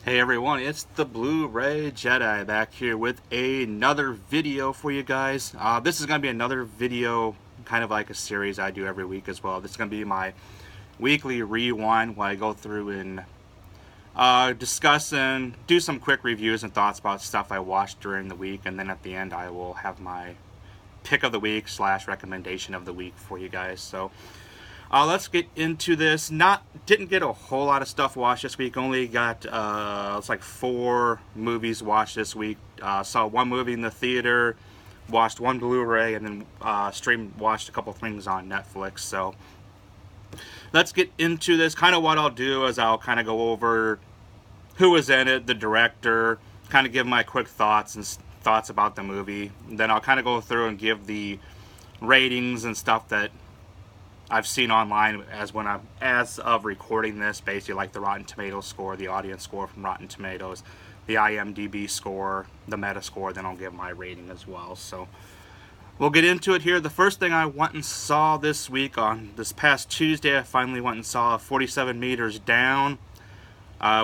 Hey everyone, it's the Blu-ray Jedi back here with another video for you guys. This is going to be another video, kind of like a series I do every week as well. This is going to be my weekly rewind where I go through and discuss and do some quick reviews and thoughts about stuff I watched during the week. And then at the end I will have my pick of the week / recommendation of the week for you guys. So let's get into this. Didn't get a whole lot of stuff watched this week. Only got it's like 4 movies watched this week. Saw one movie in the theater, watched one Blu-ray, and then watched a couple things on Netflix. So let's get into this. Kind of what I'll do is I'll kind of go over who was in it, the director, kind of give my quick thoughts about the movie. Then I'll kind of go through and give the ratings and stuff that I've seen online as of recording this, basically like the Rotten Tomatoes score, the audience score from Rotten Tomatoes, the IMDb score, the Meta score. Then I'll give my rating as well. So we'll get into it here. The first thing I went and saw this week, on this past Tuesday, I finally went and saw 47 Meters Down,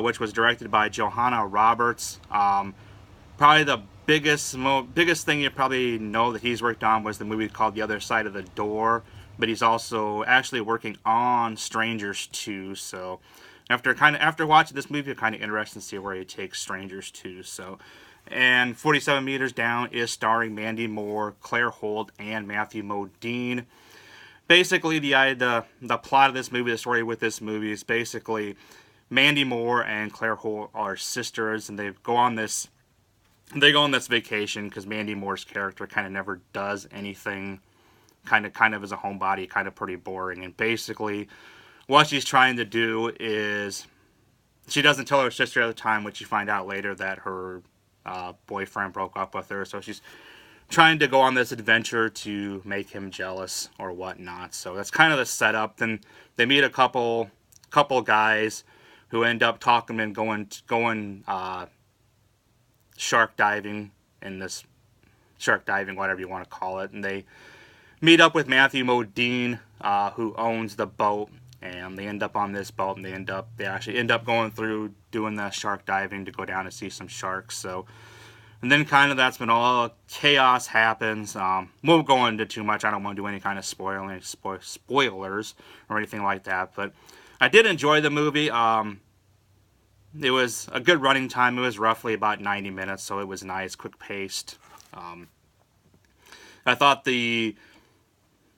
which was directed by Johanna Roberts. Probably the biggest thing you probably know that he's worked on was the movie called The Other Side of the Door, but he's also actually working on Strangers 2. So after watching this movie, I'm kind of interested to see where he takes Strangers 2. So, and 47 Meters Down is starring Mandy Moore, Claire Holt, and Matthew Modine. Basically, the plot of this movie, the story with this movie is basically Mandy Moore and Claire Holt are sisters, and they go on this vacation because Mandy Moore's character kind of never does anything. Kind of as a homebody, kind of pretty boring. And basically, what she's trying to do is, she doesn't tell her sister at the time, which you find out later that her boyfriend broke up with her. So she's trying to go on this adventure to make him jealous or whatnot. So that's kind of the setup. Then they meet a couple guys who end up talking and going shark diving in this shark diving, whatever you want to call it, and they meet up with Matthew Modine, who owns the boat, and they end up on this boat, and they actually end up going through doing the shark diving to go down and see some sharks. So, and then kind of that's when all chaos happens. Won't go into too much. I don't want to do any kind of spoilers or anything like that. But I did enjoy the movie. It was a good running time. It was roughly about 90 minutes, so it was nice, quick paced. I thought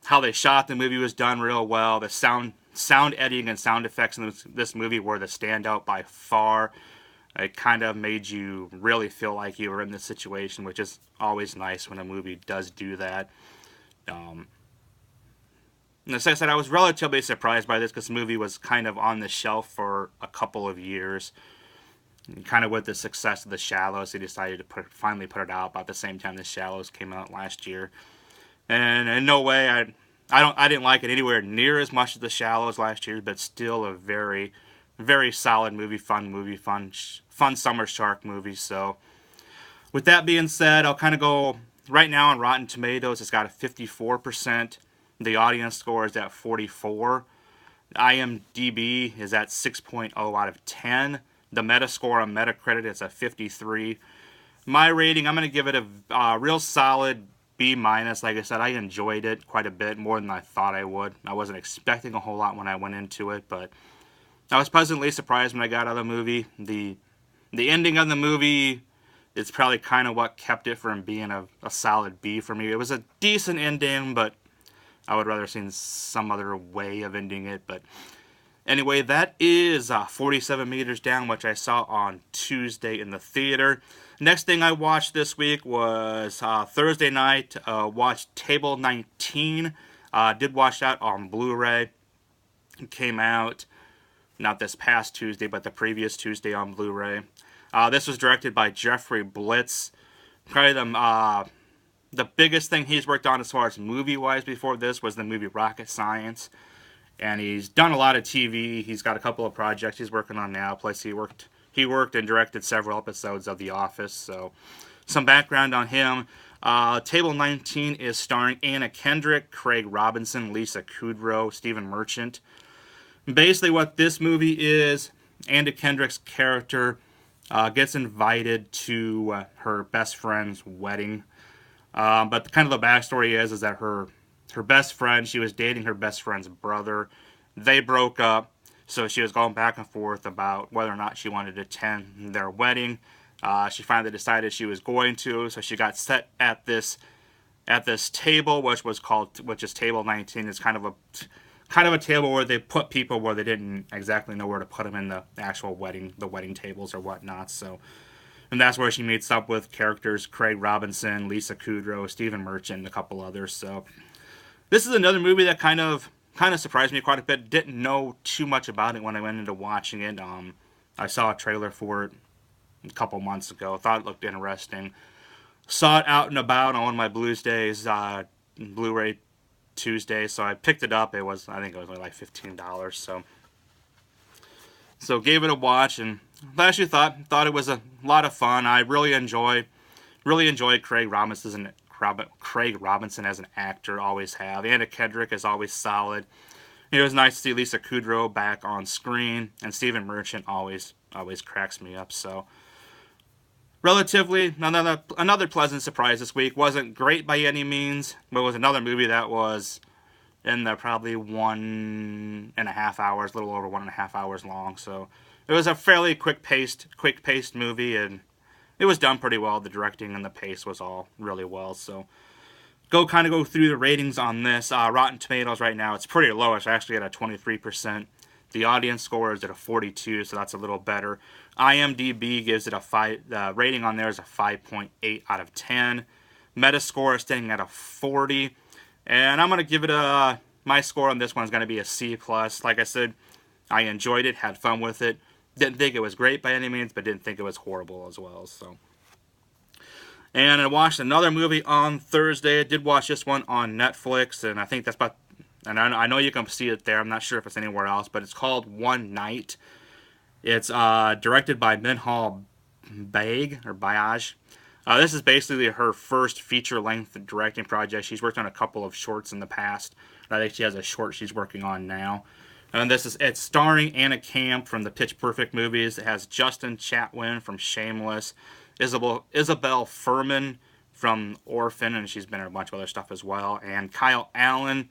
how they shot the movie was done real well. The sound editing and sound effects in this movie were the standout by far. It kind of made you really feel like you were in this situation, which is always nice when a movie does do that. And as I said, I was relatively surprised by this because the movie was kind of on the shelf for a couple of years. And kind of with the success of The Shallows, they decided to finally put it out about the same time The Shallows came out last year. And in no way, I didn't like it anywhere near as much as The Shallows last year, but still a very, very solid movie, fun summer shark movie. So, with that being said, I'll kind of go right now on Rotten Tomatoes. It's got a 54%. The audience score is at 44. IMDb is at 6.0 out of 10. The Meta score on Metacritic is a 53. My rating, I'm going to give it a real solid B-. Like I said, I enjoyed it quite a bit, more than I thought I would. I wasn't expecting a whole lot when I went into it, but I was pleasantly surprised when I got out of the movie. The ending of the movie is probably kind of what kept it from being a solid B for me. It was a decent ending, but I would rather seen some other way of ending it. But anyway, that is 47 Meters Down, which I saw on Tuesday in the theater. Next thing I watched this week was Thursday night. Watched Table 19. Did watch that on Blu-ray. It came out not this past Tuesday, but the previous Tuesday on Blu-ray. This was directed by Jeffrey Blitz. Probably the biggest thing he's worked on as far as movie-wise before this was the movie Rocket Science. And he's done a lot of TV. He's got a couple of projects he's working on now. Plus, he worked and directed several episodes of The Office. So, some background on him. Table 19 is starring Anna Kendrick, Craig Robinson, Lisa Kudrow, Stephen Merchant. Basically, what this movie is, Anna Kendrick's character gets invited to her best friend's wedding. But kind of the backstory is that her best friend, she was dating her best friend's brother. They broke up, so she was going back and forth about whether or not she wanted to attend their wedding. She finally decided she was going to, so she got set at this table, which is table 19. It's kind of a table where they put people where they didn't exactly know where to put them in the actual wedding tables or whatnot. So, and that's where she meets up with characters Craig Robinson, Lisa Kudrow, Stephen Merchant, and a couple others. So, this is another movie that kind of surprised me quite a bit. Didn't know too much about it when I went into watching it. I saw a trailer for it a couple months ago. Thought it looked interesting. Saw it out and about on one of my Blu-ray Tuesday, so I picked it up. I think it was only like $15. So gave it a watch, and I actually thought it was a lot of fun. I really enjoyed Craig Robinson as an actor. Always have. Anna Kendrick is always solid. It was nice to see Lisa Kudrow back on screen, and Stephen Merchant always cracks me up. So, relatively another pleasant surprise this week. Wasn't great by any means, but it was another movie that was in the probably 1.5 hours, a little over 1.5 hours long. So it was a fairly quick paced movie, and it was done pretty well. The directing and the pace was all really well. So go through the ratings on this. Rotten Tomatoes right now, it's pretty low. It's actually at a 23%. The audience score is at a 42, so that's a little better. IMDb gives it a 5. The rating on there is a 5.8 out of 10. Metascore is staying at a 40, and I'm gonna give it my score on this one is gonna be a C+. Like I said, I enjoyed it, had fun with it. Didn't think it was great by any means, but didn't think it was horrible as well. So, and I watched another movie on Thursday. I did watch this one on Netflix, and I think that's about. And I know you can see it there. I'm not sure if it's anywhere else, but it's called One Night. It's directed by Minhal Bayaj. This is basically her first feature-length directing project. She's worked on a couple of shorts in the past. I think she has a short she's working on now. And it's starring Anna Camp from the Pitch Perfect movies. It has Justin Chatwin from Shameless, Isabel Furman from Orphan, and she's been in a bunch of other stuff as well, and Kyle Allen,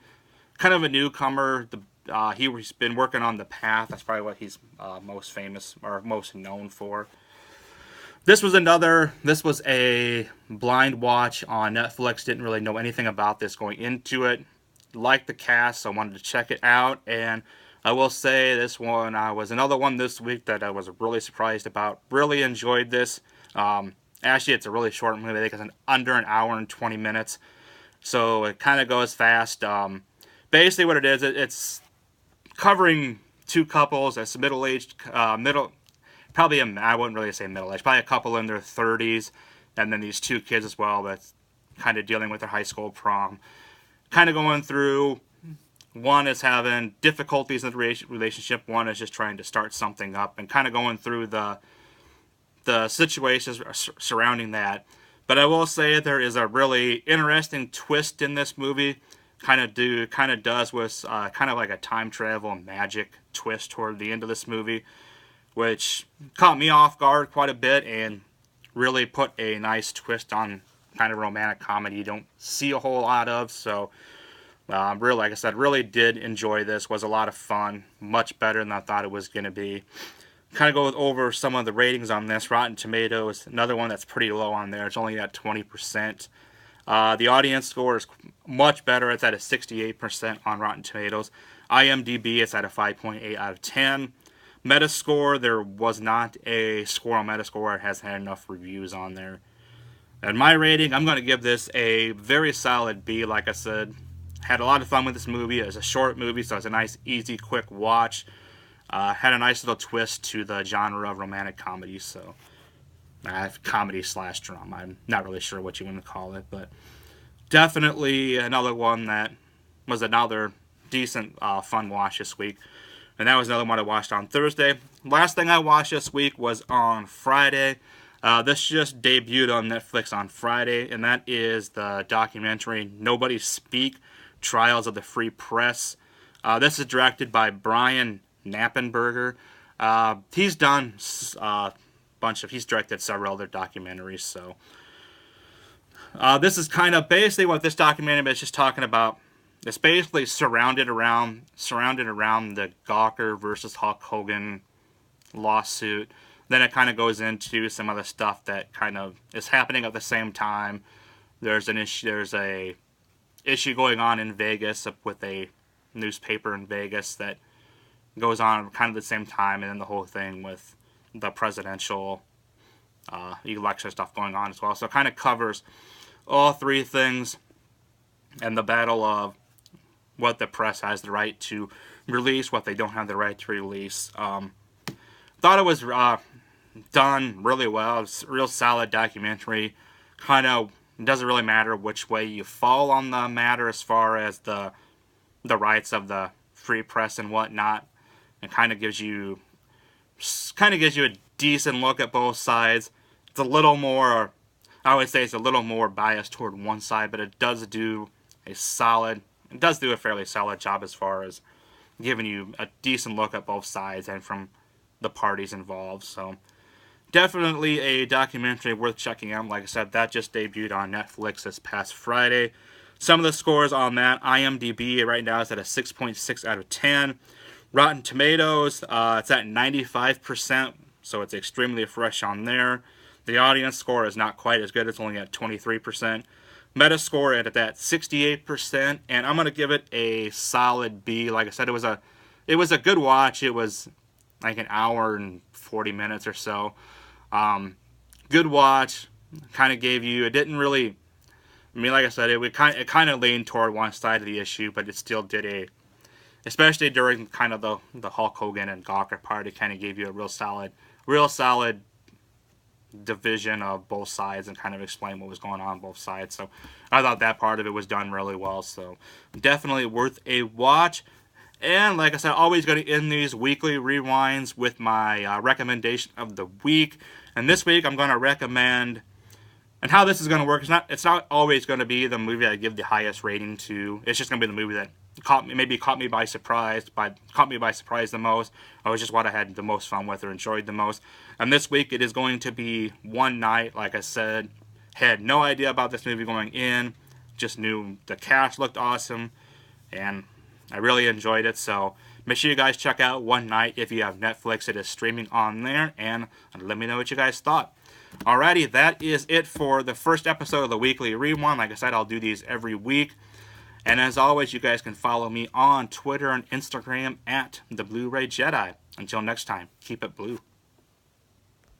kind of a newcomer. He's been working on The Path. That's probably what he's most famous or most known for. This was a blind watch on Netflix. Didn't really know anything about this going into it. Liked the cast, so I wanted to check it out. And I will say this one was another one this week that I was really surprised about. Really enjoyed this. Actually, it's a really short movie. I think it's under an hour and 20 minutes. So it kind of goes fast. Basically what it is, it's covering two couples that's middle-aged, I wouldn't really say middle-aged, probably a couple in their 30s, and then these two kids as well that's kind of dealing with their high school prom. Kind of going through, one is having difficulties in the relationship, one is just trying to start something up, and kind of going through the situations surrounding that. But I will say there is a really interesting twist in this movie. Kind of does with kind of like a time travel magic twist toward the end of this movie, which caught me off guard quite a bit and really put a nice twist on kind of romantic comedy you don't see a whole lot of. So really, like I said, really did enjoy this. Was a lot of fun, much better than I thought it was going to be. Kind of go over some of the ratings on this. Rotten Tomatoes, another one that's pretty low on there. It's only at 20%. The audience score is much better. It's at a 68% on Rotten Tomatoes. IMDb, it's at a 5.8 out of 10. Metascore, there was not a score on Metascore. It hasn't had enough reviews on there. And my rating, I'm going to give this a very solid B. Like I said, had a lot of fun with this movie. It was a short movie, so it's a nice, easy, quick watch. Had a nice little twist to the genre of romantic comedy, so comedy / drama. I'm not really sure what you want to call it, but definitely another one that was another decent, fun watch this week. And that was another one I watched on Thursday. Last thing I watched this week was on Friday. This just debuted on Netflix on Friday, and that is the documentary Nobody Speak: Trials of the Free Press. This is directed by Brian Knappenberger. He's done he's directed several other documentaries. So this is kind of basically what this documentary is just talking about. It's basically surrounded around the Gawker versus Hulk Hogan lawsuit. Then it kind of goes into some other stuff that kind of is happening at the same time. There's a issue going on in Vegas with a newspaper in Vegas that goes on kind of the same time, and then the whole thing with the presidential election stuff going on as well. So it kind of covers all three things and the battle of what the press has the right to release, what they don't have the right to release. Thought it was done really well. It's a real solid documentary. Kind of doesn't really matter which way you fall on the matter as far as the rights of the free press and whatnot. It kind of gives you a decent look at both sides. It's a little more, I would say, it's a little more biased toward one side, but it does do a fairly solid job as far as giving you a decent look at both sides and from the parties involved. So definitely a documentary worth checking out. Like I said, that just debuted on Netflix this past Friday. Some of the scores on that, IMDb right now is at a 6.6 out of 10. Rotten Tomatoes, it's at 95%, so it's extremely fresh on there. The audience score is not quite as good. It's only at 23%. Metascore at that 68%, and I'm going to give it a solid B. Like I said, it was a good watch. It was like an hour and 40 minutes or so. Good watch. Kind of gave you, it didn't really, I mean, like I said, it kind of leaned toward one side of the issue, but it still did especially during kind of the Hulk Hogan and Gawker part, it kind of gave you a real solid division of both sides and kind of explain what was going on both sides. So I thought that part of it was done really well. So definitely worth a watch. And like I said, always going to end these weekly rewinds with my recommendation of the week. And this week I'm going to recommend, and how this is going to work, it's not always going to be the movie I give the highest rating to. It's just going to be the movie that caught me by surprise the most, or was just what I had the most fun with or enjoyed the most. And this week it is going to be One Night. Like I said, had no idea about this movie going in, just knew the cast looked awesome, and I really enjoyed it. So make sure you guys check out One Night if you have Netflix. It is streaming on there, and let me know what you guys thought. Alrighty, that is it for the first episode of the Weekly Rewind. Like I said, I'll do these every week. And as always, you guys can follow me on Twitter and Instagram at the Blu-ray Jedi. Until next time, keep it blue.